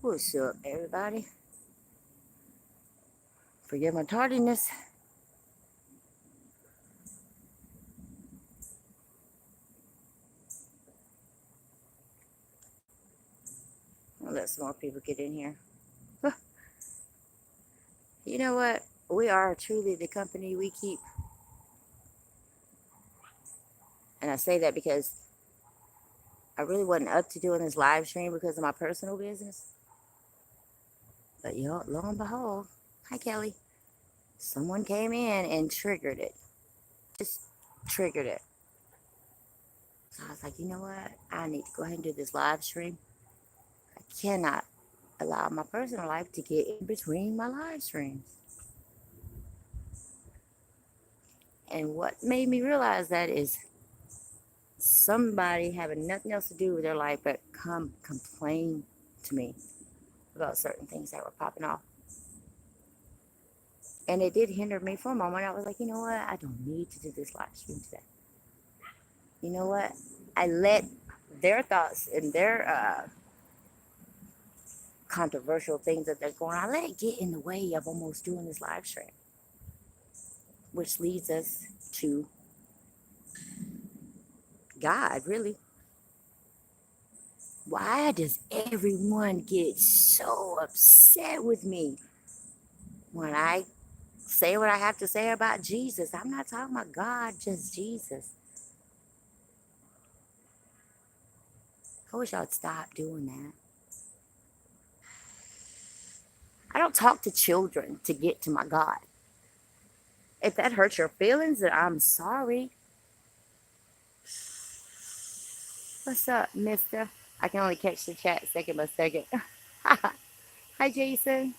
What's up, everybody? Forgive my tardiness. I'll let some more people get in here. You know what? We are truly the company we keep. And I say that because I really wasn't up to doing this live stream because of my personal business. But lo and behold, hi Kelly. Someone came in and triggered it. Just triggered it. So I was like, you know what? I need to go ahead and do this live stream. I cannot allow my personal life to get in between my live streams. And what made me realize that is somebody having nothing else to do with their life but come complain to me about certain things that were popping off. And it did hinder me for a moment. I was like, you know what? I don't need to do this live stream today. You know what? I let their thoughts and their controversial things that they're going on, I let it get in the way of almost doing this live stream. Which leads us to God, really. Why does everyone get so upset with me when I say what I have to say about Jesus? I'm not talking about God, just Jesus. I wish I'd stop doing that. I don't talk to children to get to my God. If that hurts your feelings, then I'm sorry. What's up, mister? I can only catch the chat second by second. Hi, Jason.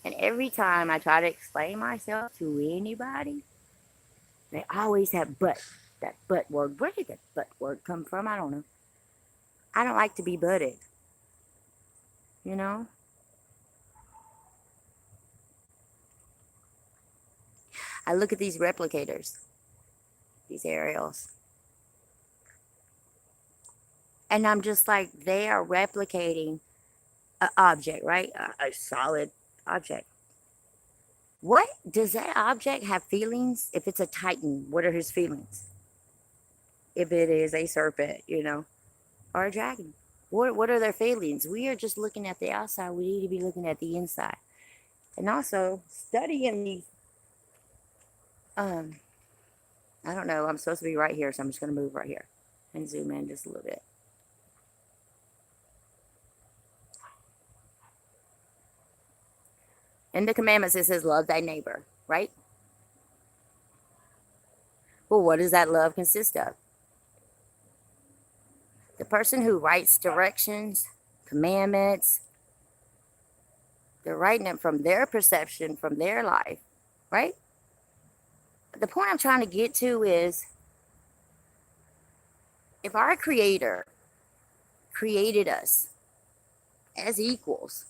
And every time I try to explain myself to anybody, they always have but. That but word. Where did that but word come from? I don't know. I don't like to be butted. You know? I look at these replicators, these aerials, and I'm just like, they are replicating an object, right? A solid object. What does that object have feelings? If it's a titan, what are his feelings? If it is a serpent, or a dragon, what are their feelings? We are just looking at the outside. We need to be looking at the inside. And also studying these, I don't know, I'm supposed to be right here, so I'm just going to move right here and zoom in just a little bit. In the commandments, it says, love thy neighbor, right? Well, what does that love consist of? The person who writes directions, commandments, they're writing it from their perception, from their life, right? The point I'm trying to get to is, if our Creator created us as equals,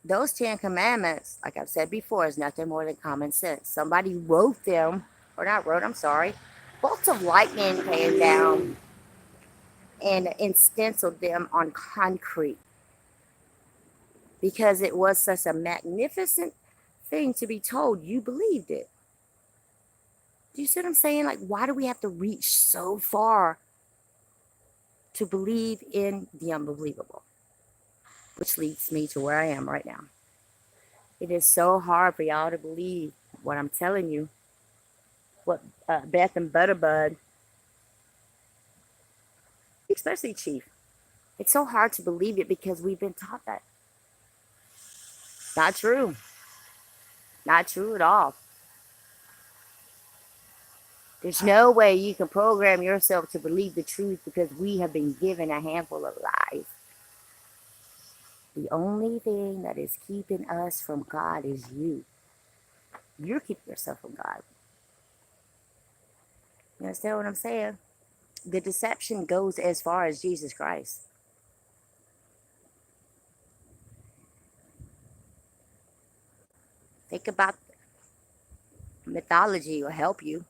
those 10 commandments, like I've said before, is nothing more than common sense. Somebody wrote them, or not wrote, I'm sorry. Bolts of lightning came down and stenciled them on concrete because it was such a magnificent thing to be told. You believed it. Do you see what I'm saying? Like, why do we have to reach so far to believe in the unbelievable? Which leads me to where I am right now. It is so hard for y'all to believe what I'm telling you, what Beth and Butterbud, especially Chief, it's so hard to believe it because we've been taught that. Not true. Not true at all. There's no way you can program yourself to believe the truth because we have been given a handful of lies. The only thing that is keeping us from God is you. You're keeping yourself from God. You understand what I'm saying? The deception goes as far as Jesus Christ. Think about mythology will help you.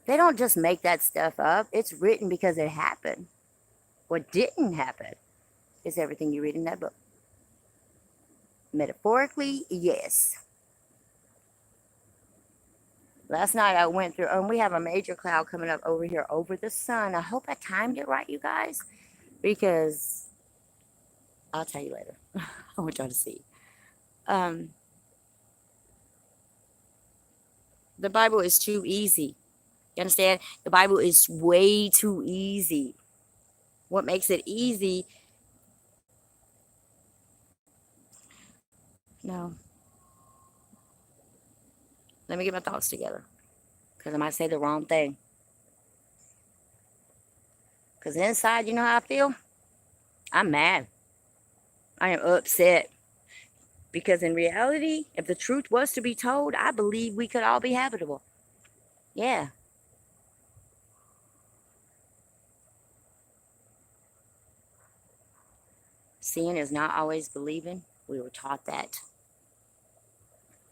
They don't just make that stuff up. It's written because it happened. What didn't happen is everything you read in that book. Metaphorically, yes. Last night I went through, and we have a major cloud coming up over here over the sun. I hope I timed it right, you guys, because I'll tell you later. I want y'all to see. Um, the Bible is too easy. You understand? The Bible is way too easy. What makes it easy? No. Let me get my thoughts together, because I might say the wrong thing. Because inside, you know how I feel? I'm mad. I am upset. Because in reality, if the truth was to be told, I believe we could all be habitable. Yeah. Seeing is not always believing. We were taught that.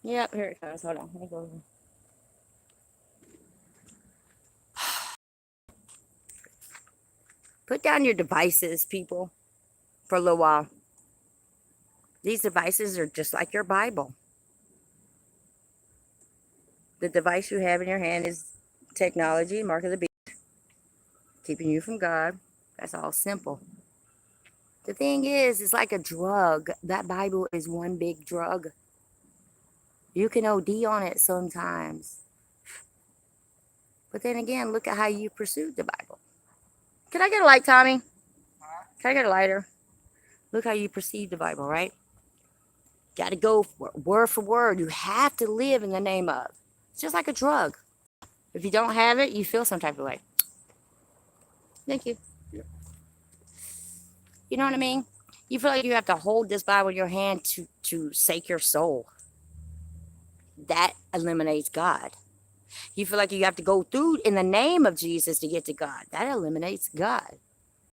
Yep, here it comes. Hold on. Let me go over. Put down your devices, people, for a little while. These devices are just like your Bible. The device you have in your hand is technology, mark of the beast, keeping you from God. That's all simple. The thing is, it's like a drug. That Bible is one big drug. You can OD on it sometimes. But then again, look at how you pursued the Bible. Can I get a light, Tommy? Can I get a lighter? Look how you perceive the Bible, right? Got to go word for word. You have to live in the name of. It's just like a drug. If you don't have it, you feel some type of way. Thank you. You know what I mean? You feel like you have to hold this Bible in your hand to save your soul. That eliminates God. You feel like you have to go through in the name of Jesus to get to God. That eliminates God.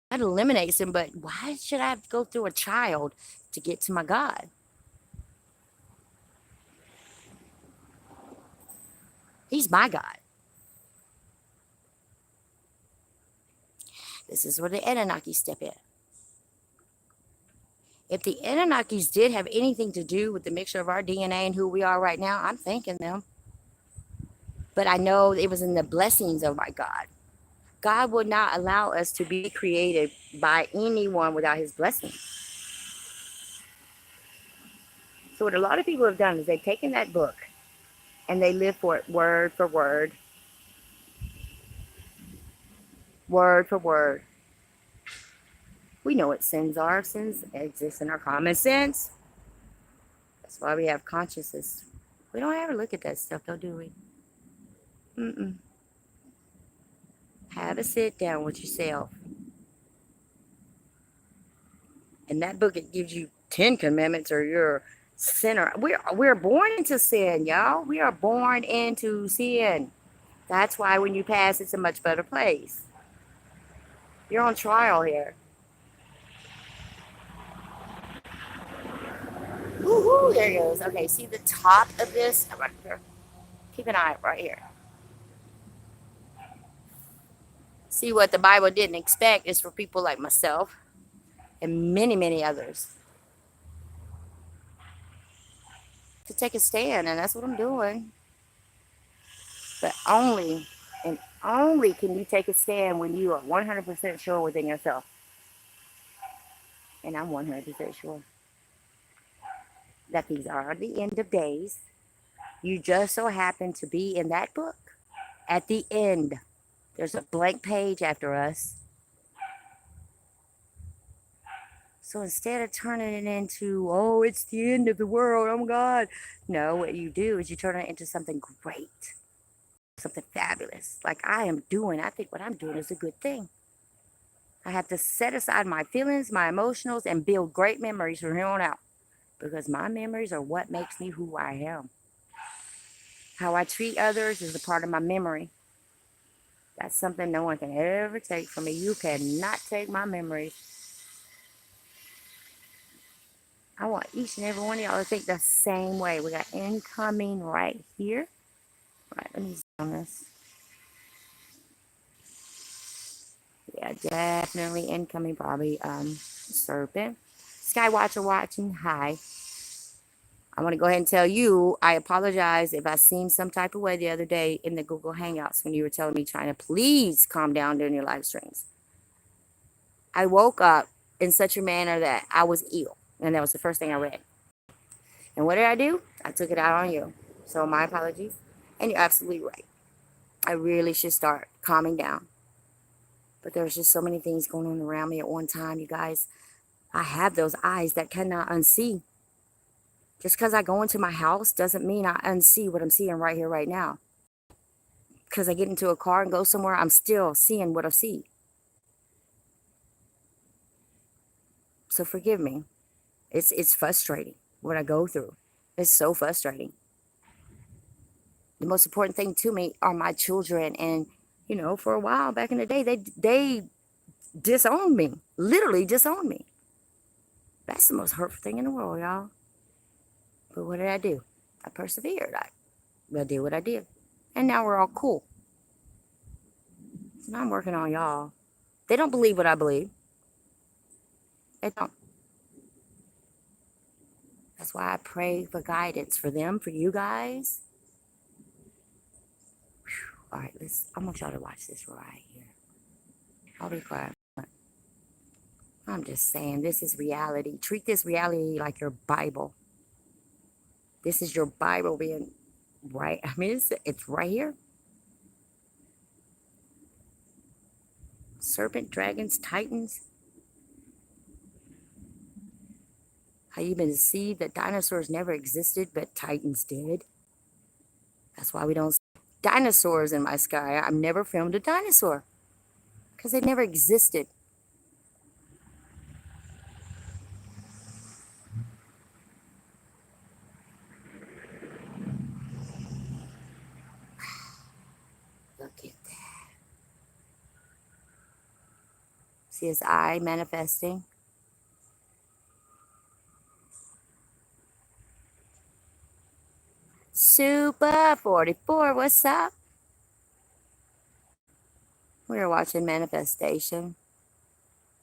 That eliminates him, but why should I have to go through a child to get to my God? He's my God. This is where the Anunnaki step in. If the Anunnakis did have anything to do with the mixture of our DNA and who we are right now, I'm thanking them. But I know it was in the blessings of my God. God would not allow us to be created by anyone without his blessing. So what a lot of people have done is they've taken that book and they live for it word for word. Word for word. We know what sins are. Sins exist in our common sense. That's why we have consciousness. We don't ever look at that stuff though, do we? Mm-mm. Have a sit down with yourself. And that book, it gives you 10 commandments or you're sinner. We're born into sin, y'all. We are born into sin. That's why when you pass, it's a much better place. You're on trial here. Woohoo, there it goes. Okay, see the top of this? Right here. Keep an eye right here. See, what the Bible didn't expect is for people like myself and many, many others to take a stand, and that's what I'm doing. But only and only can you take a stand when you are 100% sure within yourself. And I'm 100% sure that these are the end of days. You just so happen to be in that book at the end. There's a blank page after us. So instead of turning it into, oh, it's the end of the world, oh my God. No, what you do is you turn it into something great, something fabulous. Like I am doing, I think what I'm doing is a good thing. I have to set aside my feelings, my emotions, and build great memories from here on out. Because my memories are what makes me who I am. How I treat others is a part of my memory. That's something no one can ever take from me. You cannot take my memories. I want each and every one of y'all to think the same way. We got incoming right here. All right, let me zoom on this. Yeah, definitely incoming probably serpent. Skywatcher watching. Hi. I want to go ahead and tell you, I apologize if I seemed some type of way the other day in the Google Hangouts when you were telling me trying to please calm down during your live streams. I woke up in such a manner that I was ill. And that was the first thing I read. And what did I do? I took it out on you. So my apologies. And you're absolutely right. I really should start calming down. But there's just so many things going on around me at one time, you guys. I have those eyes that cannot unsee. Just because I go into my house doesn't mean I unsee what I'm seeing right here, right now. Because I get into a car and go somewhere, I'm still seeing what I see. So forgive me. It's frustrating what I go through. It's so frustrating. The most important thing to me are my children. And, you know, for a while back in the day, they disowned me. Literally disowned me. That's the most hurtful thing in the world, y'all. But what did I do? I persevered. I did what I did. And now we're all cool. So now I'm working on y'all. They don't believe what I believe. They don't. That's why I pray for guidance for them, for you guys. Whew. All right, I want y'all to watch this right here. I'll be quiet. I'm just saying, this is reality. Treat this reality like your Bible. This is your Bible being right. I mean, it's right here. Serpent, dragons, titans. How you been deceived that dinosaurs never existed, but titans did. That's why we don't see dinosaurs in my sky. I've never filmed a dinosaur because they never existed. Look at that. See his eye manifesting. Super 44, what's up? We are watching manifestation.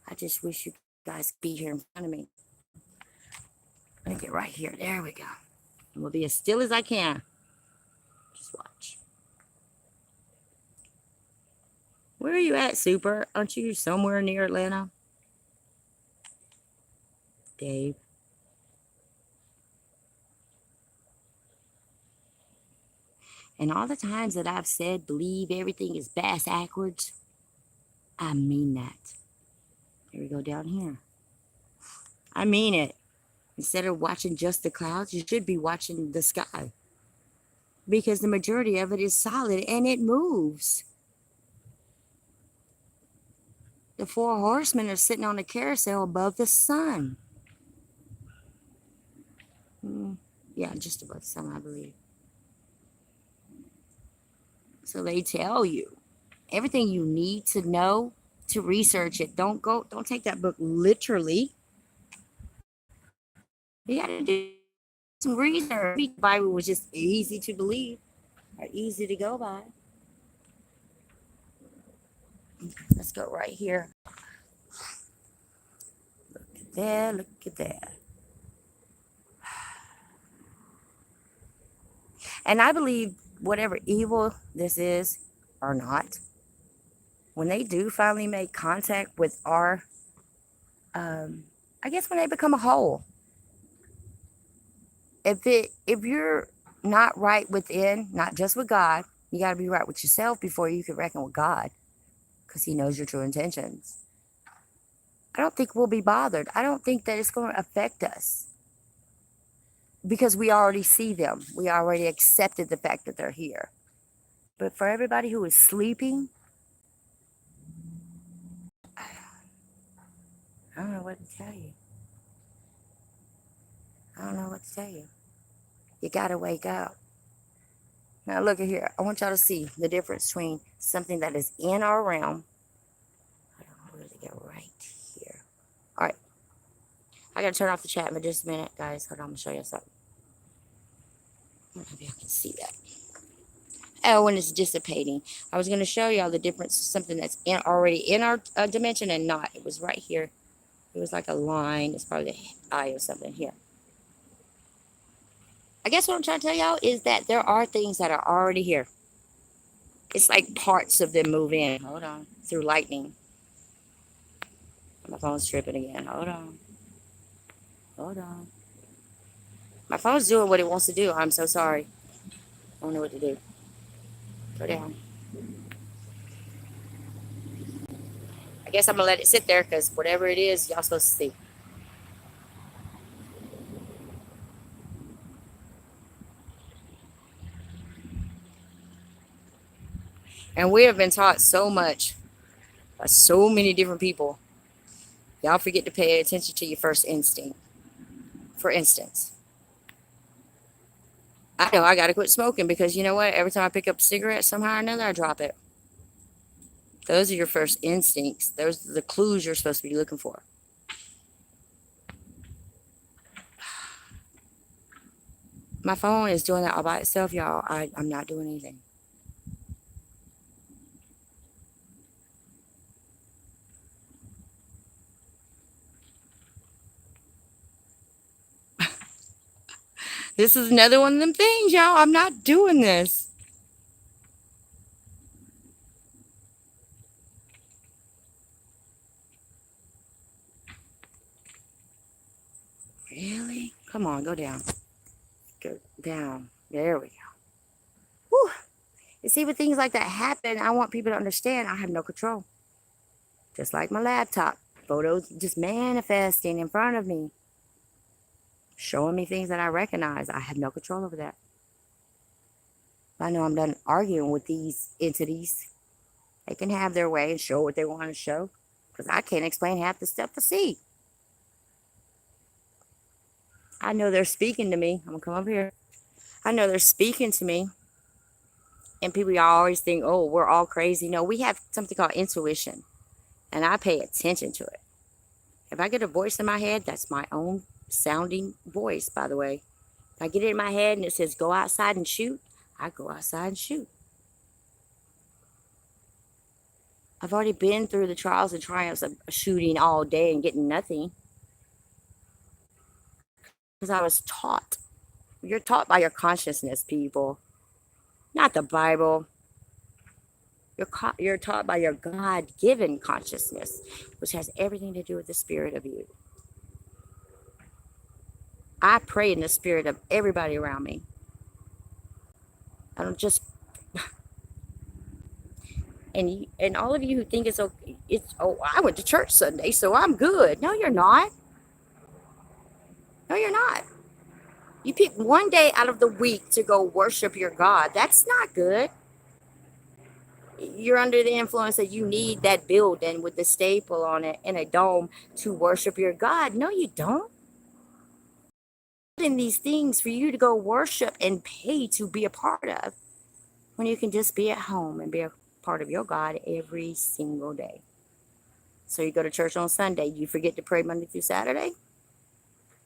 I just wish you guys could be here in front of me. Let me get right here. There we go. I'm going to be as still as I can. Just watch. Where are you at, Super? Aren't you somewhere near Atlanta? Dave. And all the times that I've said believe everything is backwards, I mean that. Here we go down here. I mean it. Instead of watching just the clouds, you should be watching the sky. Because the majority of it is solid and it moves. The four horsemen are sitting on a carousel above the sun. Yeah, just above the sun, I believe. So they tell you everything you need to know to research it. Don't take that book literally. You got to do some research. The Bible was just easy to believe or easy to go by. Let's go right here. Look at that. Look at that. And I believe whatever evil this is or not, when they do finally make contact with our, I guess when they become a whole, if you're not right within, not just with God, you got to be right with yourself before you can reckon with God, because He knows your true intentions. I don't think we'll be bothered. I don't think that it's going to affect us because we already see them. We already accepted the fact that they're here. But for everybody who is sleeping, I don't know what to tell you. I don't know what to tell you. You got to wake up. Now look at here. I want y'all to see the difference between something that is in our realm. I don't know where to go right here. All right. I got to turn off the chat in just a minute, guys. Hold on. I'm going to show you something. I don't know if y'all can see that. Oh, and it's dissipating. I was going to show y'all the difference, something that's already in our dimension and not. It was right here. It was like a line. It's probably the eye or something here. I guess what I'm trying to tell y'all is that there are things that are already here. It's like parts of them move in. Hold on. Through lightning. My phone's tripping again. Hold on. Hold on. My phone's doing what it wants to do. I'm so sorry. I don't know what to do. Go down. I guess I'm going to let it sit there because whatever it is, y'all supposed to see. And we have been taught so much by so many different people. Y'all forget to pay attention to your first instinct. For instance, I know I got to quit smoking because you know what? Every time I pick up a cigarette, somehow or another, I drop it. Those are your first instincts. Those are the clues you're supposed to be looking for. My phone is doing that all by itself, y'all. I'm not doing anything. This is another one of them things, y'all. I'm not doing this. Really? Come on, go down. Go down. There we go. Whew. You see, when things like that happen, I want people to understand I have no control. Just like my laptop. Photos just manifesting in front of me. Showing me things that I recognize. I have no control over that. I know I'm done arguing with these entities. They can have their way and show what they want to show. Because I can't explain half the stuff I see. I know they're speaking to me. I'm going to come up here. I know they're speaking to me. And people, y'all always think, oh, we're all crazy. No, we have something called intuition. And I pay attention to it. If I get a voice in my head, that's my own sounding voice, by the way. If I get it in my head and it says, go outside and shoot, I go outside and shoot. I've already been through the trials and triumphs of shooting all day and getting nothing. Because I was taught. You're taught by your consciousness, people. Not the Bible. You're taught by your God-given consciousness, which has everything to do with the spirit of you. I pray in the spirit of everybody around me. I don't just... And all of you who think it's okay, I went to church Sunday, so I'm good. No, you're not. No, you're not. You pick one day out of the week to go worship your God. That's not good. You're under the influence that you need that building with the staple on it and a dome to worship your God. No, you don't. In these things for you to go worship and pay to be a part of when you can just be at home and be a part of your God every single day. So you go to church on Sunday, you forget to pray Monday through Saturday?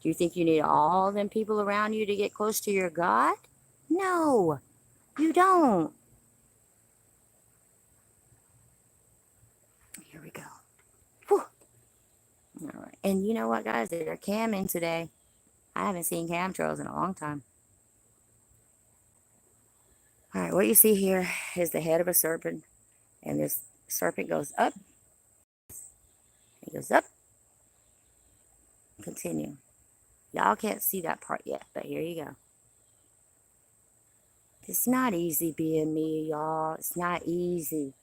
Do you think you need all them people around you to get close to your God? No, you don't. Here we go. Whew. All right. And you know what, guys? They're camming today. I haven't seen chemtrails in a long time. All right, what you see here is the head of a serpent. And this serpent goes up. It goes up. Continue. Y'all can't see that part yet, but here you go. It's not easy being me, y'all. It's not easy.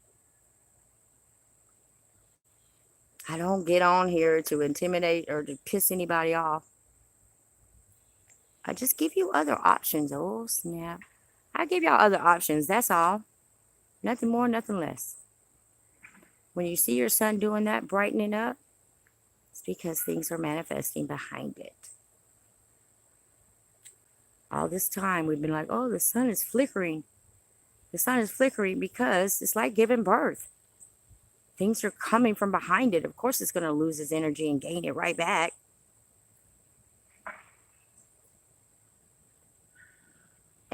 I don't get on here to intimidate or to piss anybody off. I just give you other options. Oh, snap. I give y'all other options. That's all. Nothing more, nothing less. When you see your sun doing that, brightening up, it's because things are manifesting behind it. All this time, we've been like, oh, the sun is flickering. The sun is flickering because it's like giving birth. Things are coming from behind it. Of course, it's going to lose its energy and gain it right back.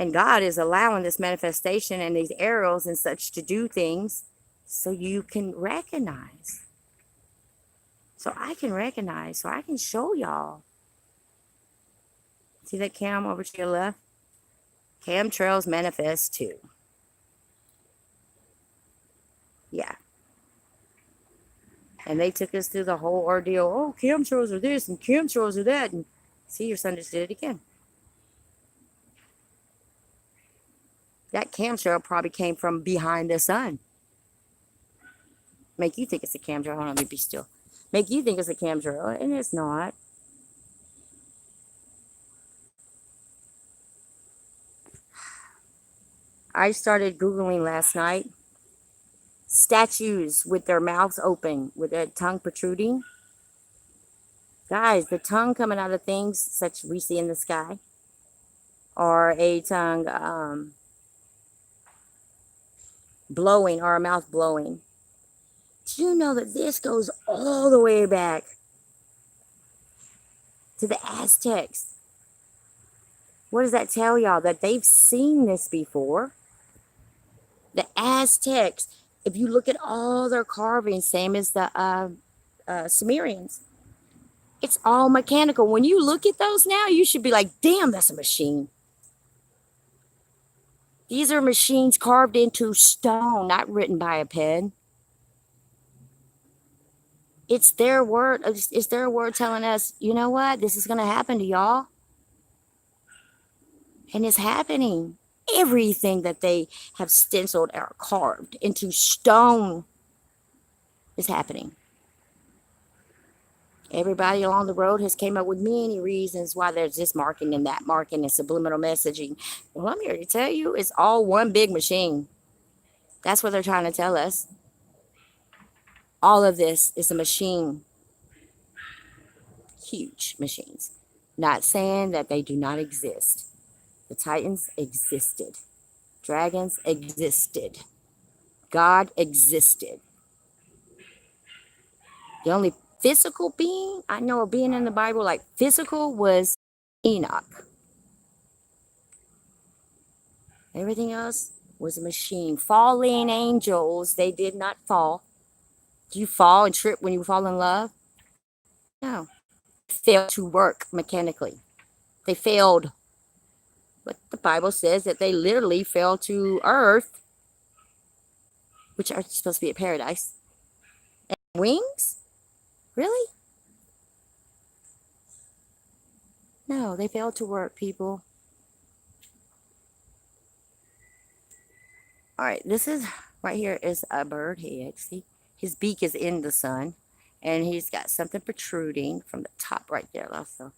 And God is allowing this manifestation and these arrows and such to do things so you can recognize. So I can recognize, so I can show y'all. See that cam over to your left? Chemtrails manifest too. Yeah. And they took us through the whole ordeal. Oh, chemtrails are this and chemtrails are that. And see, your son just did it again. That chemtrail probably came from behind the sun. Make you think it's a chemtrail. Hold on, let me be still. Make you think it's a chemtrail, and it's not. I started Googling last night. Statues with their mouths open, with their tongue protruding. Guys, the tongue coming out of things such we see in the sky, or a tongue blowing, or a mouth blowing. Do you know that this goes all the way back to the Aztecs? What does that tell y'all? That they've seen this before. The Aztecs, if you look at all their carvings, same as the Sumerians, it's all mechanical. When you look at those now, you should be like, damn, that's a machine. These are machines carved into stone, not written by a pen. It's their word. It's their word telling us, you know what? This is going to happen to y'all. And it's happening. Everything that they have stenciled or carved into stone is happening. Everybody along the road has came up with many reasons why there's this marking and that marking and subliminal messaging. Well, I'm here to tell you, it's all one big machine. That's what they're trying to tell us. All of this is a machine. Huge machines. Not saying that they do not exist. The Titans existed. Dragons existed. God existed. The only physical being I know of being in the Bible, like physical, was Enoch. Everything else was a machine. Falling angels, they did not fall. Do you fall and trip when you fall in love? No. They failed to work mechanically. They failed. But the Bible says that they literally fell to earth, which are supposed to be a paradise. And wings? Really? No, they failed to work, people. All right, this is right here is a bird head. See, his beak is in the sun, and he's got something protruding from the top right there. So I'm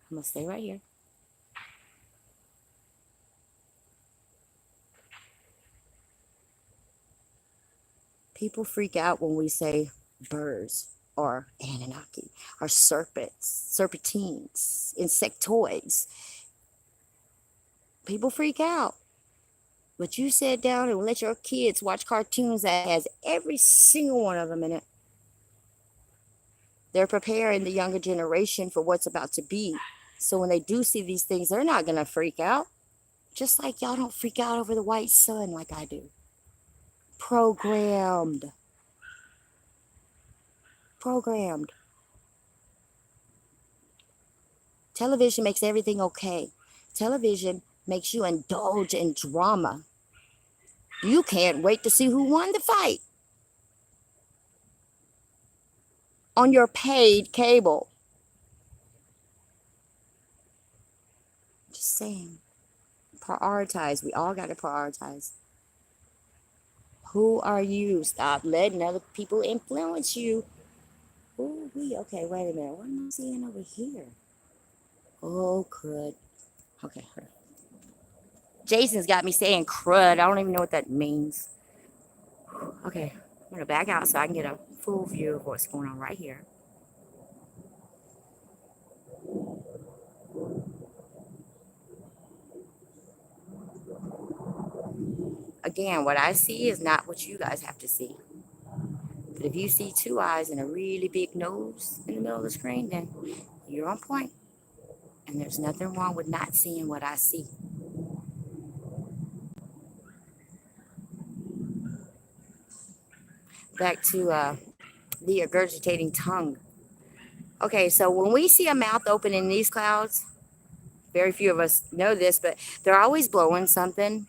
gonna stay right here. People freak out when we say birds or Anunnaki or serpents, serpentines, insectoids. People freak out. But you sit down and let your kids watch cartoons that has every single one of them in it. They're preparing the younger generation for what's about to be. So when they do see these things, they're not going to freak out. Just like y'all don't freak out over the white sun like I do. Programmed. Programmed. Television makes everything okay. Television makes you indulge in drama. You can't wait to see who won the fight on your paid cable. Just saying. Prioritize. We all got to prioritize. Who are you? Stop letting other people influence you. Ooh, okay, wait a minute. What am I seeing over here? Oh, crud. Okay. Jason's got me saying crud. I don't even know what that means. Okay, I'm going to back out so I can get a full view of what's going on right here. Again, what I see is not what you guys have to see. But if you see two eyes and a really big nose in the middle of the screen, then you're on point. And there's nothing wrong with not seeing what I see. back to the regurgitating tongue. Okay, so when we see a mouth open in these clouds, very few of us know this, but they're always blowing something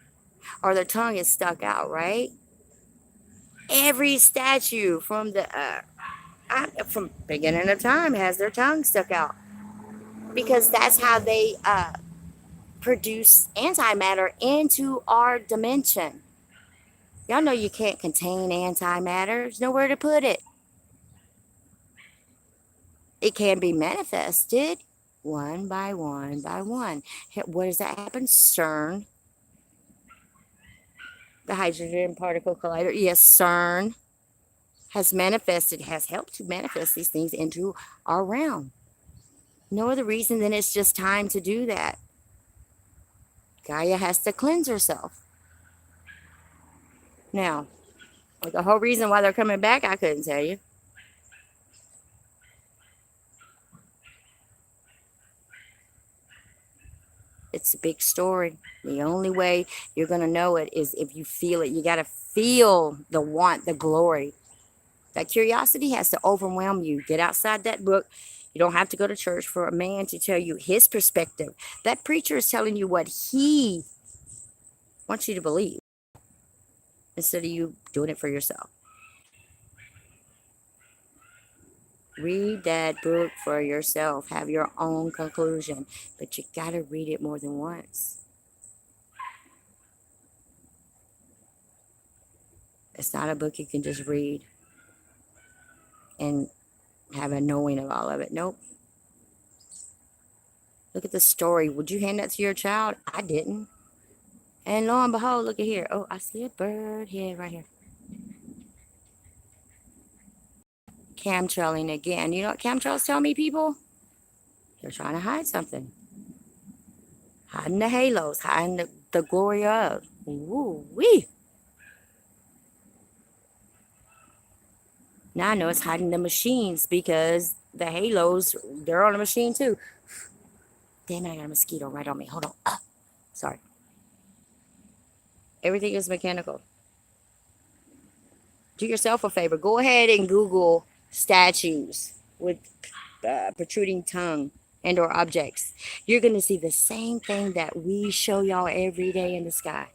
or their tongue is stuck out, right? Every statue from beginning of time has their tongue stuck out because that's how they produce antimatter into our dimension. Y'all know you can't contain antimatter. There's nowhere to put it. It can be manifested one by one by one. Where does that happen? CERN, the Hydrogen Particle Collider. Yes, CERN has helped to manifest these things into our realm. No other reason than it's just time to do that. Gaia has to cleanse herself. Now, the whole reason why they're coming back, I couldn't tell you. It's a big story. The only way you're going to know it is if you feel it. You got to feel the want, the glory. That curiosity has to overwhelm you. Get outside that book. You don't have to go to church for a man to tell you his perspective. That preacher is telling you what he wants you to believe instead of you doing it for yourself. Read that book for yourself. Have your own conclusion. But you got to read it more than once. It's not a book you can just read and have a knowing of all of it. Nope. Look at the story. Would you hand that to your child? I didn't. And lo and behold, look at here. Oh, I see a bird head right here. Chemtrailing again. You know what chemtrails tell me, people? They're trying to hide something. Hiding the halos, hiding the glory of. Woo-wee. Now I know it's hiding the machines because the halos, they're on a machine too. Damn it, I got a mosquito right on me. Hold on. Sorry. Everything is mechanical. Do yourself a favor. Go ahead and Google statues with protruding tongue and or objects. You're going to see the same thing that we show y'all every day in the sky.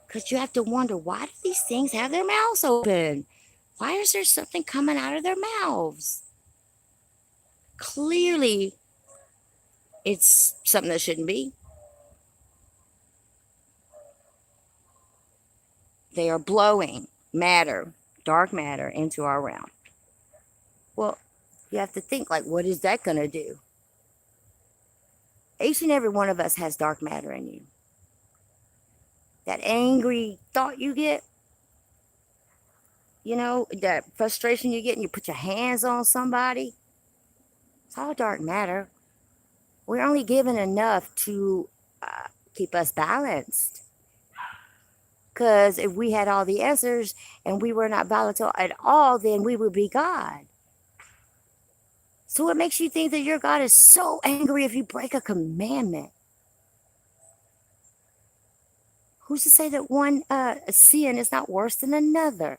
Because you have to wonder, why do these things have their mouths open? Why is there something coming out of their mouths? Clearly, it's something that shouldn't be. They are blowing matter, dark matter, into our realm. Well, you have to think, like, what is that going to do? Each and every one of us has dark matter in you. That angry thought you get, you know, that frustration you get and you put your hands on somebody, it's all dark matter. We're only given enough to keep us balanced. Because if we had all the answers and we were not volatile at all, then we would be God. So what makes you think that your God is so angry if you break a commandment? Who's to say that one sin is not worse than another?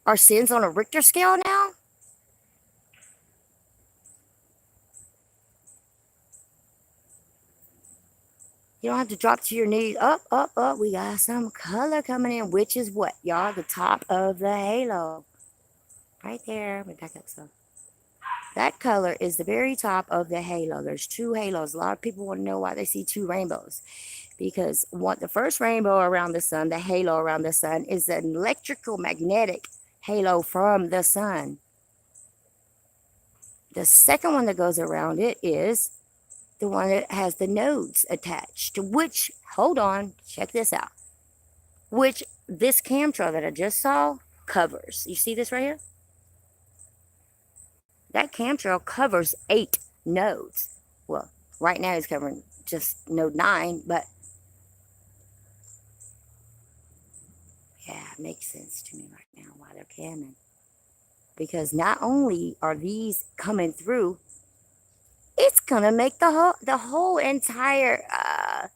Are sins on a Richter scale now? You don't have to drop to your knees. Up, up, up. We got some color coming in, which is what, y'all? The top of the halo. Right there. Let me back up some. That color is the very top of the halo. There's two halos. A lot of people want to know why they see two rainbows. Because the first rainbow around the sun, the halo around the sun, is an electrical magnetic halo from the sun. The second one that goes around it is the one that has the nodes attached, which, hold on, check this out, which this chemtrail that I just saw covers. You see this right here? That chemtrail covers 8 nodes. Well, right now it's covering just node 9, but yeah, it makes sense to me right now why they're coming. Because not only are these coming through, it's gonna make the whole entire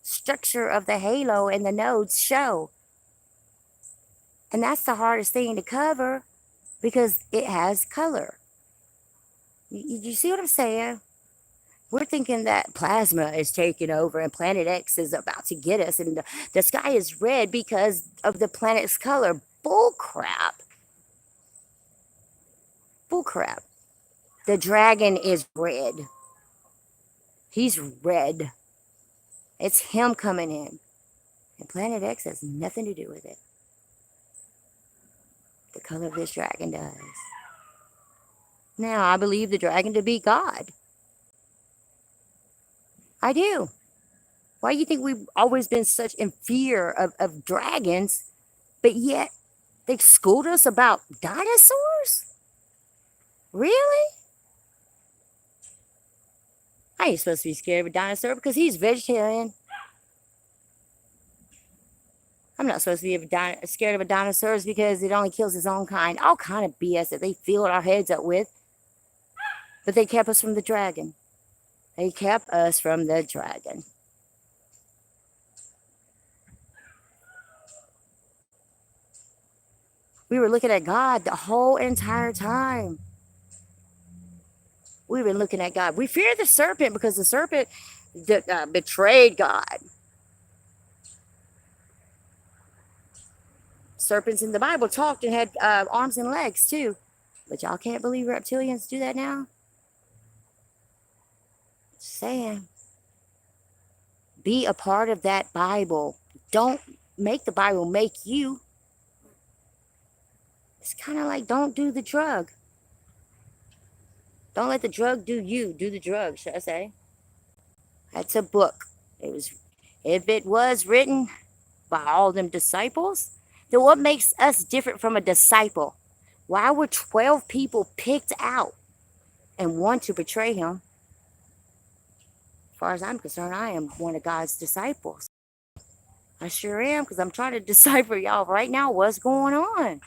structure of the halo and the nodes show. And that's the hardest thing to cover because it has color. You see what I'm saying? We're thinking that plasma is taking over and Planet X is about to get us, and the sky is red because of the planet's color. Bull crap. Bull crap. The dragon is red. He's red. It's him coming in. And Planet X has nothing to do with it. The color of this dragon does. Now, I believe the dragon to be God. I do. Why do you think we've always been such in fear of dragons, but yet they schooled us about dinosaurs? Really? I ain't supposed to be scared of a dinosaur because he's vegetarian. I'm not supposed to be scared of a dinosaur because it only kills its own kind. All kind of BS that they filled our heads up with. But they kept us from the dragon. They kept us from the dragon. We were looking at God the whole entire time. We've been looking at God. We fear the serpent because the serpent betrayed God. Serpents in the Bible talked and had arms and legs too. But y'all can't believe reptilians do that now? Just saying. Be a part of that Bible. Don't make the Bible make you. It's kind of like don't do the drug. Don't let the drug do you. Do the drug, should I say. That's a book. If it was written by all them disciples, then what makes us different from a disciple? Why were 12 people picked out and one to betray him? As far as I'm concerned, I am one of God's disciples. I sure am, because I'm trying to decipher y'all right now what's going on.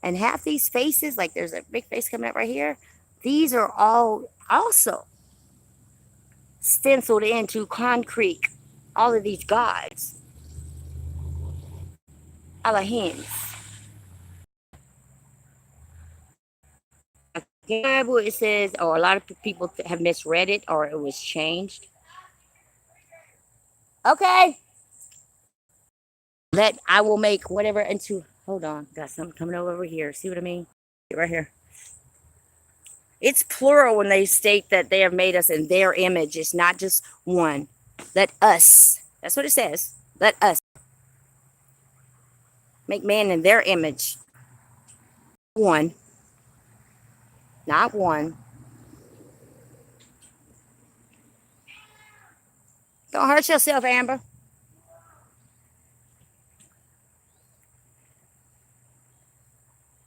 And half these faces, like there's a big face coming up right here, these are all also stenciled into concrete. All of these gods. Elohims. In the Bible it says, or a lot of people have misread it, or it was changed. Okay. That I will make whatever into, hold on, got something coming over here. See what I mean? Right here. It's plural when they state that they have made us in their image. It's not just one. Let us. That's what it says. Let us make man in their image. One. Not one. Don't hurt yourself, Amber.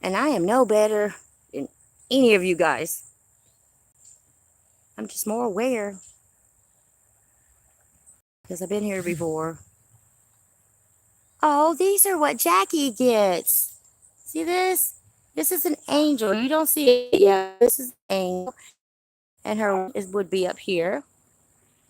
And I am no better than any of you guys. I'm just more aware. Because I've been here before. Oh, these are what Jackie gets. See this? This is an angel. You don't see it yet. This is an angel. And her would be up here.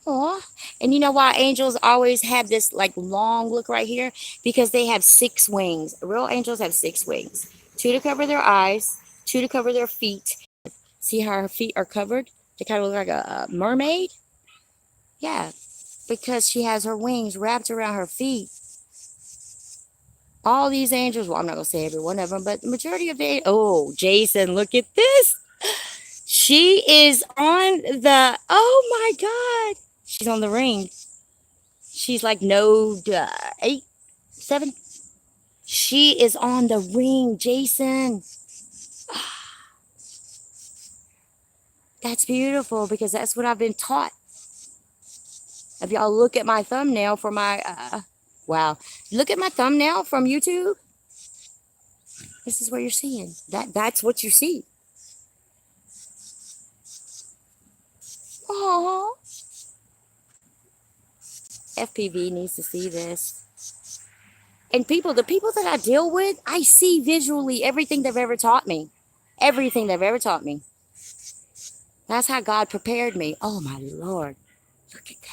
Aw. And you know why angels always have this like long look right here? Because they have 6 wings. Real angels have 6 wings. 2 to cover their eyes, 2 to cover their feet. See how her feet are covered? They kind of look like a mermaid. Yeah, because she has her wings wrapped around her feet. All these angels, well, I'm not going to say every one of them, but the majority of the, oh, Jason, look at this. She is on the, oh my God. She's on the ring. She's like node 8, 7. She is on the ring, Jason. That's beautiful because that's what I've been taught. If y'all look at my thumbnail for my, wow. Look at my thumbnail from YouTube. This is what you're seeing. That's what you see. Aww. FPV needs to see this. And the people that I deal with, I see visually everything they've ever taught me. Everything they've ever taught me. That's how God prepared me. Oh my Lord. Look at that.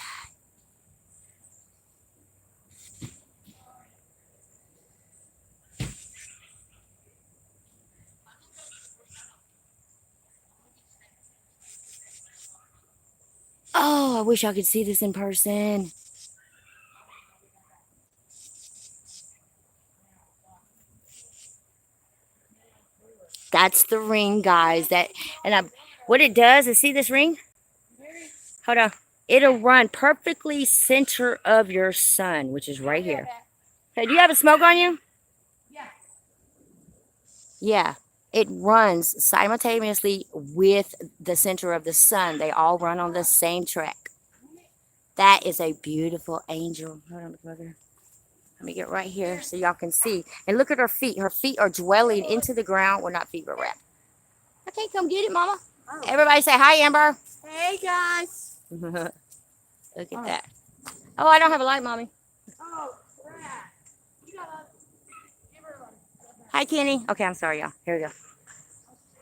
I wish I could see this in person. That's the ring, guys. What it does is, see this ring? Hold on. It'll run perfectly center of your sun, which is right here. Hey, do you have a smoke on you? Yeah. It runs simultaneously with the center of the sun. They all run on the same track. That is a beautiful angel. Hold on, brother. Let me get right here so y'all can see. And look at her feet. Her feet are dwelling into the ground. Well, not feet, but wrapped. Okay, come get it, Mama. Oh. Everybody say hi, Amber. Hey, guys. Look at that. Oh, I don't have a light, Mommy. Oh, crap. You gotta give her one. Hi, Kenny. Okay, I'm sorry, y'all. Here we go.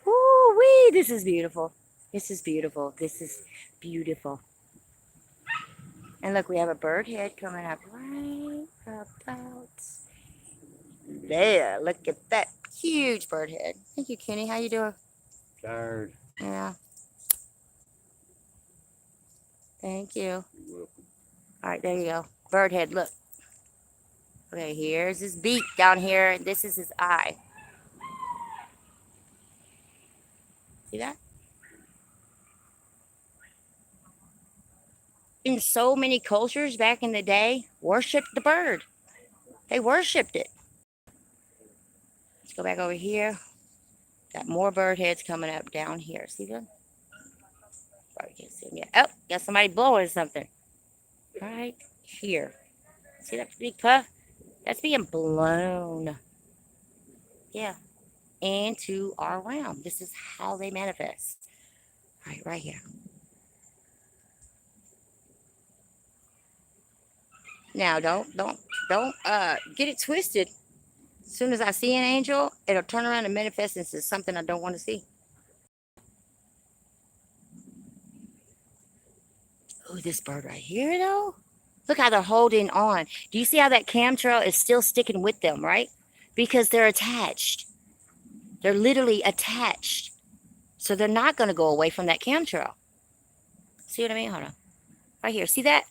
Woo-wee. This is beautiful. This is beautiful. This is beautiful. And look, we have a bird head coming up right about there. Look at that huge bird head. Thank you, Kenny. How you doing? Tired. Yeah. Thank you. You're welcome. All right, there you go. Bird head, look. Okay, here's his beak down here. This is his eye. See that? In so many cultures back in the day, worshipped the bird. They worshipped it. Let's go back over here. Got more bird heads coming up down here. See them? Probably can't see them yet. Oh, got somebody blowing something. Right here. See that big puff? That's being blown. Yeah. Into our realm. This is how they manifest. Right here. Now, don't get it twisted. As soon as I see an angel, it'll turn around and manifest into something I don't want to see. Oh, this bird right here, though. Look how they're holding on. Do you see how that camtrail is still sticking with them, right? Because they're attached. They're literally attached. So they're not going to go away from that camtrail. See what I mean? Hold on. Right here. See that?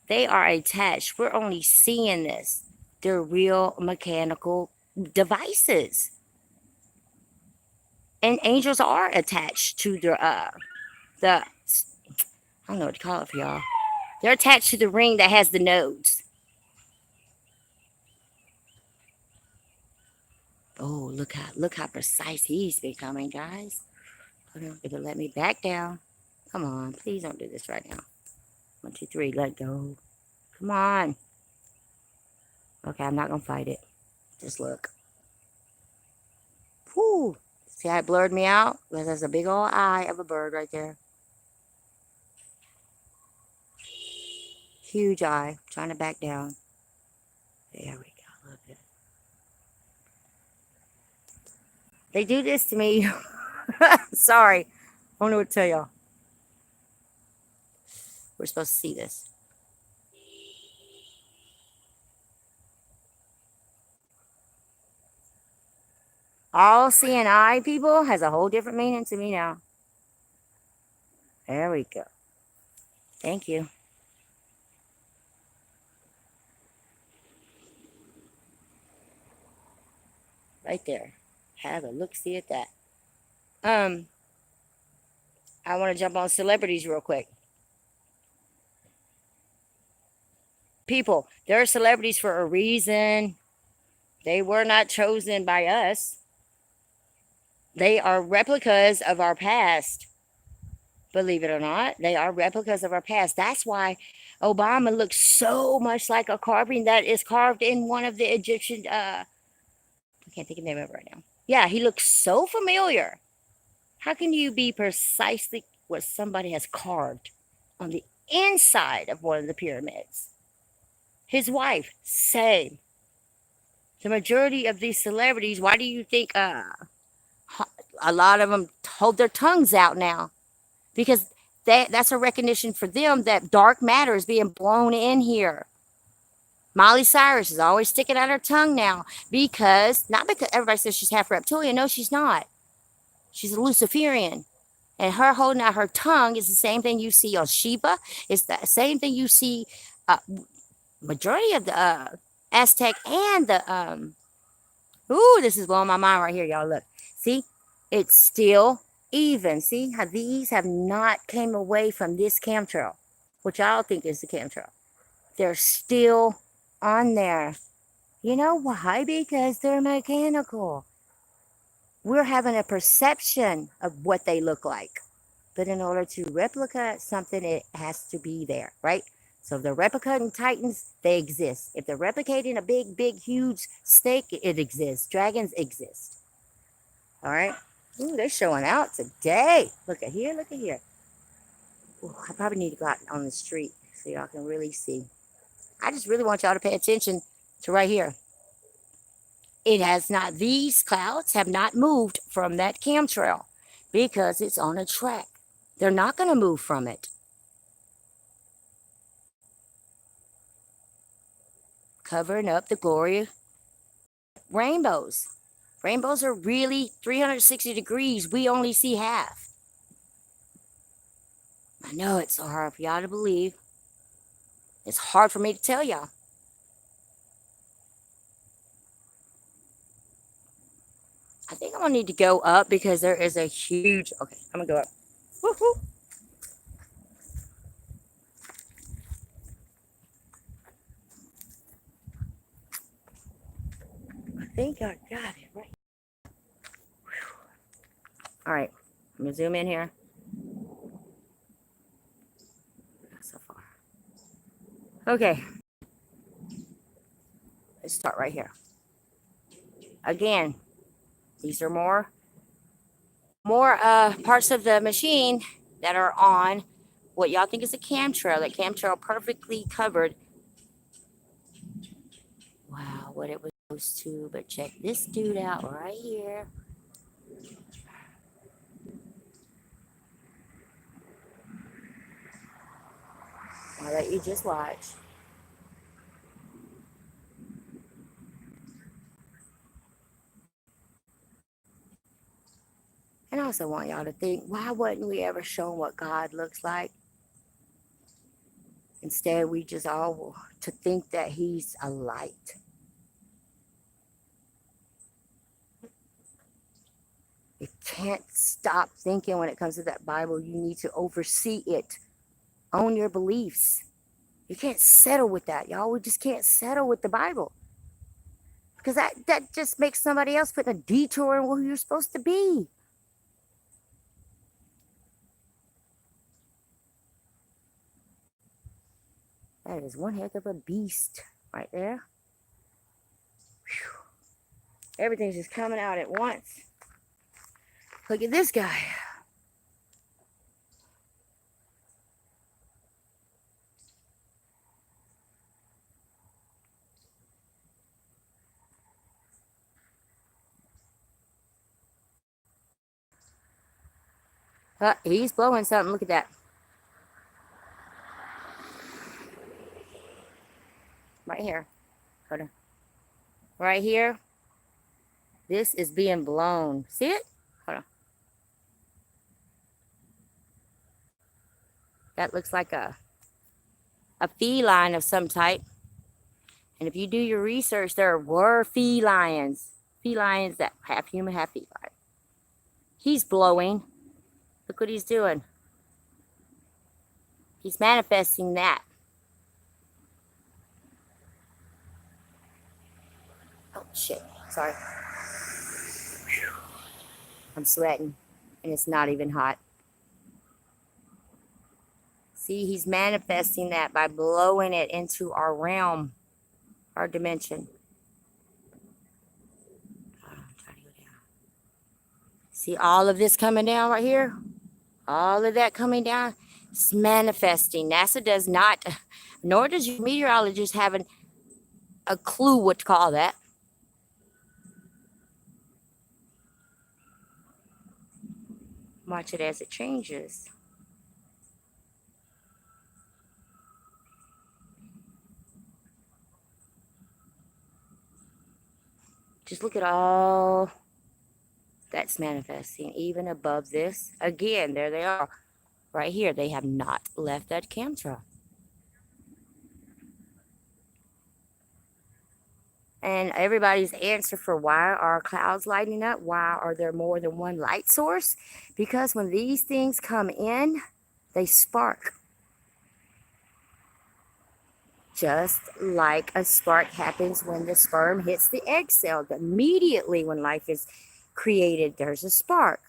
They are attached. We're only seeing this. They're real mechanical devices. And angels are attached to I don't know what to call it for y'all. They're attached to the ring that has the nodes. Oh, look how precise he's becoming, guys. Hold on, it'll let me back down. Come on, please don't do this right now. 1, 2, 3, let go. Come on. Okay, I'm not gonna fight it. Just look. Whoo! See how it blurred me out? Because there's a big old eye of a bird right there. Huge eye, trying to back down. There we go. Look at it. They do this to me. Sorry. I don't know what to tell y'all. We're supposed to see this. All seeing eye, people, has a whole different meaning to me now. There we go. Thank you. Right there. Have a look-see at that. I want to jump on celebrities real quick. People, there are celebrities for a reason. They were not chosen by us. They are replicas of our past. Believe it or not, they are replicas of our past. That's why Obama looks so much like a carving that is carved in one of the Egyptian, I can't think of the name of it right now. Yeah, he looks so familiar. How can you be precisely what somebody has carved on the inside of one of the pyramids? His wife, same. The majority of these celebrities, why do you think a lot of them hold their tongues out now? Because that's a recognition for them that dark matter is being blown in here. Miley Cyrus is always sticking out her tongue now not because everybody says she's half reptilian. No, she's not. She's a Luciferian. And her holding out her tongue is the same thing you see on Sheba. It's the same thing you see majority of the Aztec and the ooh, this is blowing my mind right here, y'all. Look, see, it's still even. See how these have not came away from this chemtrail, which y'all think is the chemtrail. They're still on there. You know why? Because they're mechanical. We're having a perception of what they look like. But in order to replicate something, it has to be there, right? So if they're replicating titans, they exist. If they're replicating a big, big, huge snake, it exists. Dragons exist. All right? Ooh, they're showing out today. Look at here, look at here. Ooh, I probably need to go out on the street so y'all can really see. I just really want y'all to pay attention to right here. It has not, these clouds have not moved from that chemtrail because it's on a track. They're not going to move from it. Covering up the glory of rainbows. Rainbows are really 360 degrees. We only see half. I know it's so hard for y'all to believe. It's hard for me to tell y'all. I think I'm going to need to go up because there is a huge... Okay, I'm going to go up. Woo-hoo. I think I got it right. All right, I'm going to zoom in here. So far. Okay. Let's start right here. Again, these are more parts of the machine that are on what y'all think is a camtrail. That camtrail perfectly covered. Wow, what it was supposed to. But check this dude out right here. I'll let you just watch. And I also want y'all to think, why wasn't we ever shown what God looks like? Instead, we just all to think that he's a light. You can't stop thinking when it comes to that Bible. You need to oversee it. Own your beliefs. You can't settle with that, y'all. We just can't settle with the Bible. Because that just makes somebody else put a detour in where you're supposed to be. That is one heck of a beast right there. Whew. Everything's just coming out at once. Look at this guy. He's blowing something. Look at that. Right here. Hold on. Right here. This is being blown. See it? Hold on. That looks like a feline of some type. And if you do your research, there were felines. Felines that half human, half feline. He's blowing. Look what he's doing. He's manifesting that. Oh, shit. Sorry. I'm sweating. And it's not even hot. See, he's manifesting that by blowing it into our realm, our dimension. See all of this coming down right here? All of that coming down? It's manifesting. NASA does not, nor does your meteorologist have a clue what to call that. Watch it as it changes. Just look at all That's manifesting even above this. Again, there they are. Right here, they have not left that chemtrail. And everybody's answer for why are clouds lighting up? Why are there more than one light source? Because when these things come in, they spark. Just like a spark happens when the sperm hits the egg cell. Immediately when life is created, there's a spark.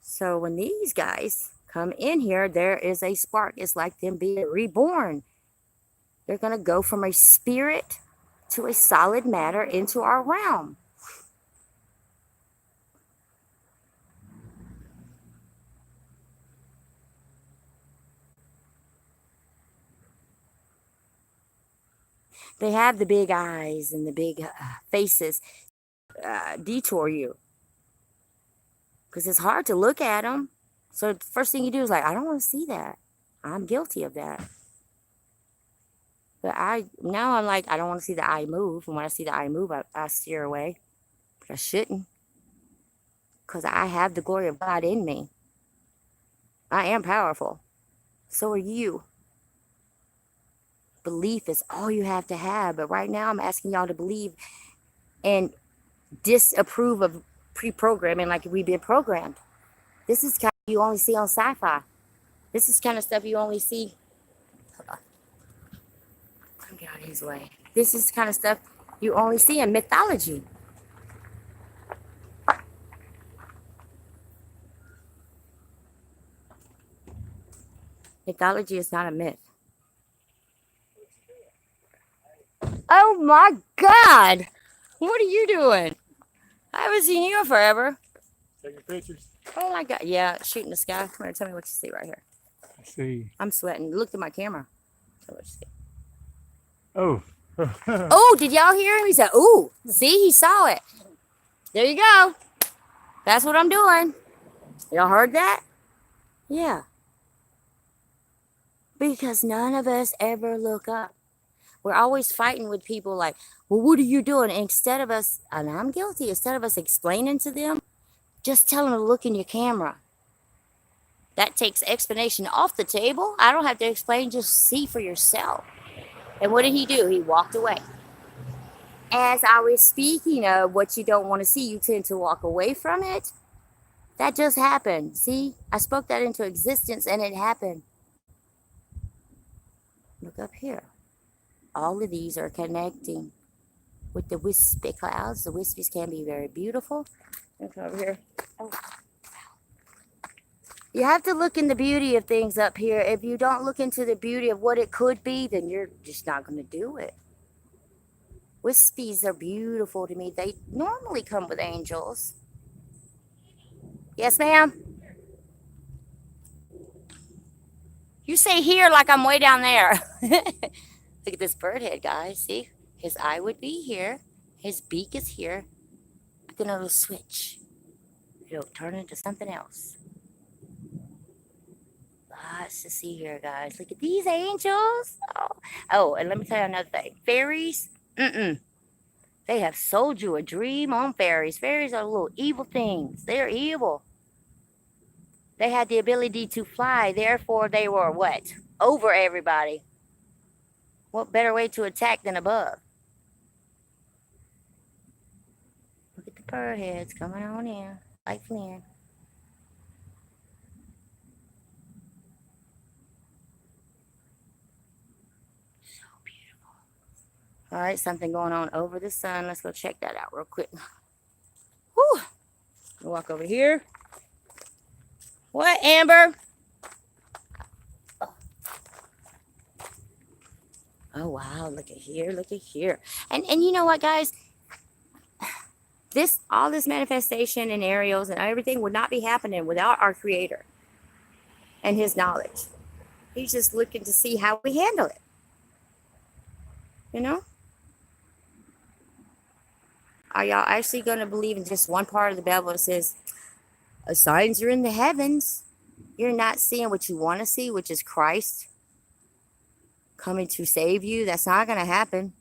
So when these guys come in here, there is a spark. It's like them being reborn. They're going to go from a spirit to a solid matter into our realm. They have the big eyes and the big faces detour you because it's hard to look at them. So the first thing you do is like, I don't want to see that. I'm guilty of that. But now I'm like, I don't want to see the eye move. And when I see the eye move, I steer away. But I shouldn't. Because I have the glory of God in me. I am powerful. So are you. Belief is all you have to have. But right now I'm asking y'all to believe and disapprove of pre-programming like we've been programmed. This is kind of you only see on sci-fi. This is kind of stuff you only see. Hold on. Let me get out of his way. This is kind of stuff you only see in mythology. Mythology is not a myth. Oh my God! What are you doing? I haven't seen you in forever. Taking pictures. Oh my God. Yeah, shooting the sky. Come here, tell me what you see right here. I see. I'm sweating. Look at my camera. Tell me what you see. Oh. Oh, did y'all hear him? He said, ooh. See, he saw it. There you go. That's what I'm doing. Y'all heard that? Yeah. Because none of us ever look up. We're always fighting with people like, well, what are you doing? And instead of us, and I'm guilty, instead of us explaining to them, just tell them to look in your camera. That takes explanation off the table. I don't have to explain, just see for yourself. And what did he do? He walked away. As I was speaking of what you don't want to see, you tend to walk away from it. That just happened. See, I spoke that into existence and it happened. Look up here. All of these are connecting with the wispy clouds. The wispies can be very beautiful. Look over here. Oh. You have to look in the beauty of things up here. If you don't look into the beauty of what it could be, then you're just not going to do it. Wispies are beautiful to me. They normally come with angels. Yes, ma'am? You say here like I'm way down there. Look at this bird head, guys. See? His eye would be here. His beak is here. But then it'll switch. It'll turn into something else. Lots to see here, guys. Look at these angels. Oh, and let me tell you another thing. Fairies, they have sold you a dream on fairies. Fairies are little evil things. They're evil. They had the ability to fly. Therefore, they were what? Over everybody. What better way to attack than above? Look at the bird heads coming on in. Like Flynn. So beautiful. All right, something going on over the sun. Let's go check that out real quick. Whew. We'll walk over here. What, Amber? Oh, wow. Look at here. Look at here. And you know what, guys? All this manifestation and aerials and everything would not be happening without our Creator and His knowledge. He's just looking to see how we handle it. You know? Are y'all actually going to believe in just one part of the Bible that says, signs are in the heavens? You're not seeing what you want to see, which is Christ coming to save you. That's not going to happen.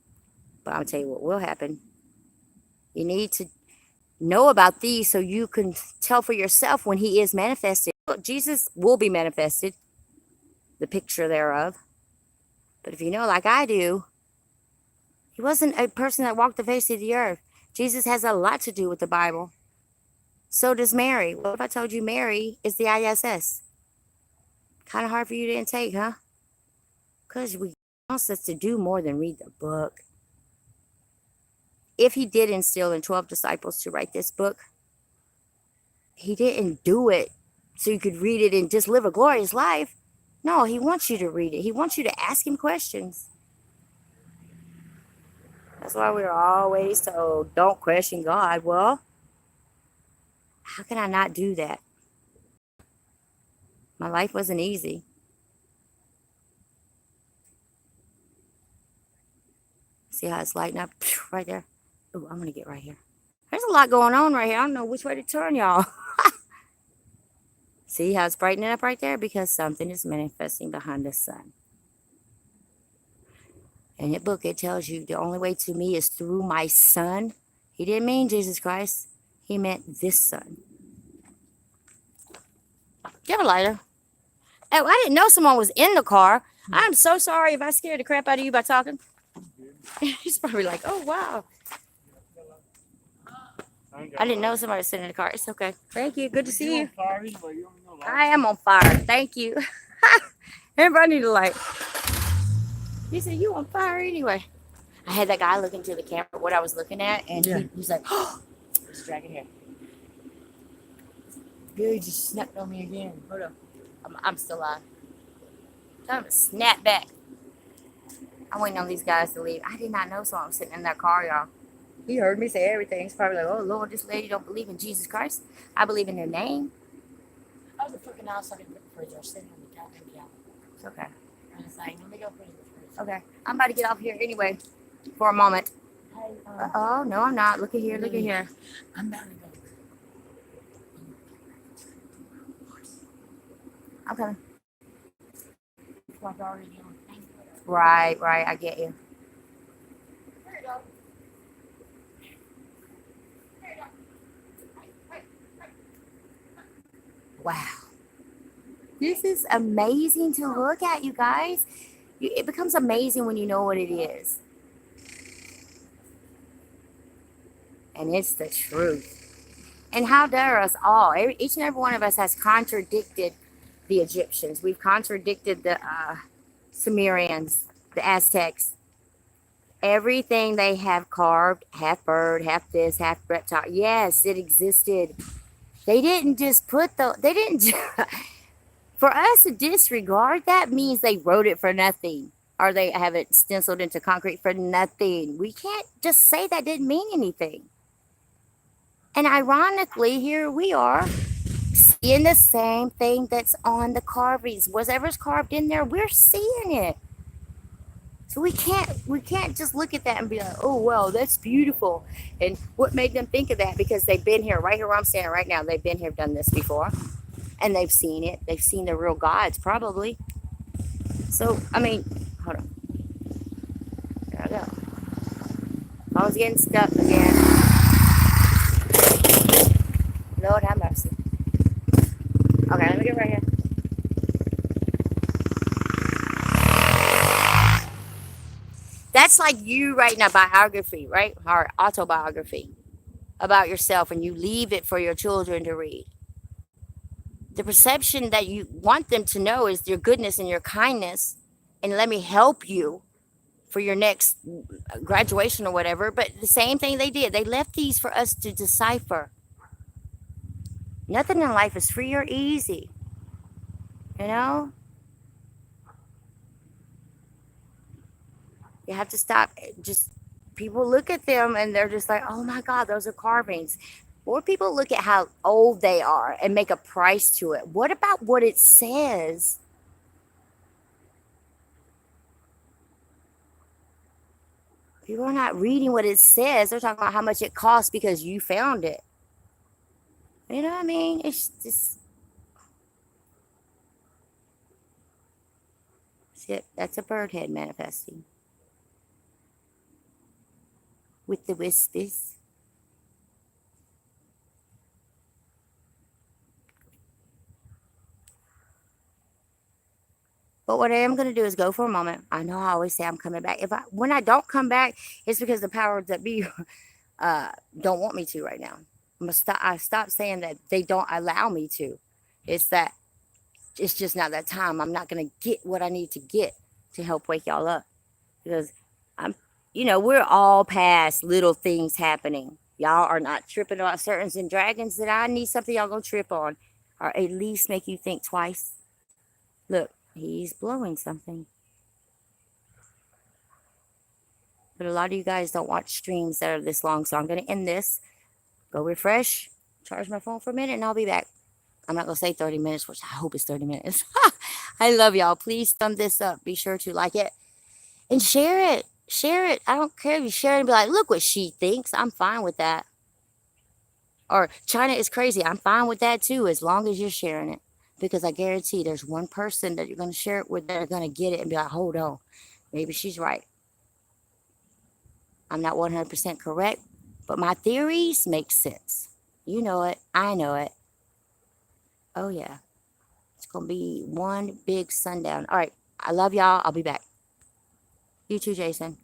But I'll tell you what will happen. You need to know about these so you can tell for yourself when he is manifested. Look, Jesus will be manifested, the picture thereof. But if you know, like I do, he wasn't a person that walked the face of the earth. Jesus has a lot to do with the Bible. So does Mary. What if I told you Mary is the ISS? Kind of hard for you to intake, huh? Because we wants us to do more than read the book. If he did instill in 12 disciples to write this book, he didn't do it so you could read it and just live a glorious life. No, he wants you to read it. He wants you to ask him questions. That's why we're always told, don't question God. Well, how can I not do that? My life wasn't easy. See how it's lighting up right there? Oh, I'm going to get right here. There's a lot going on right here. I don't know which way to turn, y'all. See how it's brightening up right there? Because something is manifesting behind the sun. In the book, it tells you the only way to me is through my son. He didn't mean Jesus Christ. He meant this son. Do you have a lighter? Oh, I didn't know someone was in the car. I'm so sorry if I scared the crap out of you by talking. He's probably like, oh, wow. I didn't know somebody was sitting in the car. It's okay. Thank you. Good to see you. I am on fire. Thank you. Everybody need a light. He said, you on fire anyway. I had that guy look into the camera what I was looking at, and he's like, oh, there's a dragon here. Billy just snapped on me again. Hold on. I'm still alive. Tell him to snap back. I'm waiting on these guys to leave. I did not know someone was sitting in that car, y'all. He heard me say everything. He's probably like, oh, Lord, this lady don't believe in Jesus Christ. I believe in their name. I was freaking outside in the fridge. I was sitting on the couch. It's okay. I was like, let me go put it in the fridge. Okay. I'm about to get off here anyway for a moment. Hey, Oh, no, I'm not. Look at here. Look at here. I'm about to go. I'm coming. It's like already on. Right. I get you. There you go. There you go. Hey. Wow. This is amazing to look at, you guys. It becomes amazing when you know what it is. And it's the truth. And how dare us all? Each and every one of us has contradicted the Egyptians. We've contradicted the Sumerians, the Aztecs. Everything they have carved, half bird, half this, half reptile. Yes, it existed. They didn't just for us to disregard that means they wrote it for nothing. Or they have it stenciled into concrete for nothing. We can't just say that didn't mean anything. And ironically, here we are seeing the same thing that's on the carvings. Whatever's carved in there, we're seeing it. So we can't just look at that and be like, oh, well, that's beautiful. And what made them think of that? Because they've been here, right here where I'm standing right now. They've been here, done this before. And they've seen it. They've seen the real gods, probably. So, I mean, hold on. There I go. I was getting stuck again. Lord have mercy. Okay, let me get right here. That's like you writing a biography, right? Or autobiography about yourself, and you leave it for your children to read. The perception that you want them to know is your goodness and your kindness, and let me help you for your next graduation or whatever. But the same thing they did, they left these for us to decipher. Nothing in life is free or easy, you know. You have to stop. Just people look at them and they're just like, oh my God, those are carvings. Or people look at how old they are and make a price to it. What about what it says? People are not reading what it says. They're talking about how much it costs because you found it. You know what I mean? It's just, shit, that's a bird head manifesting. With the wispies. But what I am going to do is go for a moment. I know I always say I'm coming back. When I don't come back, it's because the powers that be don't want me to right now. I stopped saying that they don't allow me to. It's that it's just not that time. I'm not going to get what I need to get to help wake y'all up because I'm, we're all past little things happening. Y'all are not tripping about serpents and dragons that I need something y'all gonna trip on, or at least make you think twice. Look, he's blowing something. But a lot of you guys don't watch streams that are this long, so I'm gonna end this. Go refresh, charge my phone for a minute, and I'll be back. I'm not gonna say 30 minutes, which I hope it's 30 minutes. I love y'all. Please thumb this up. Be sure to like it and share it. Share it. I don't care if you share it and be like, look what she thinks. I'm fine with that. Or China is crazy. I'm fine with that too, as long as you're sharing it. Because I guarantee there's one person that you're gonna share it with that are gonna get it and be like, hold on, maybe she's right. I'm not 100% correct, but my theories make sense. You know it. I know it. Oh yeah. It's gonna be one big sundown. All right. I love y'all. I'll be back. You too, Jason.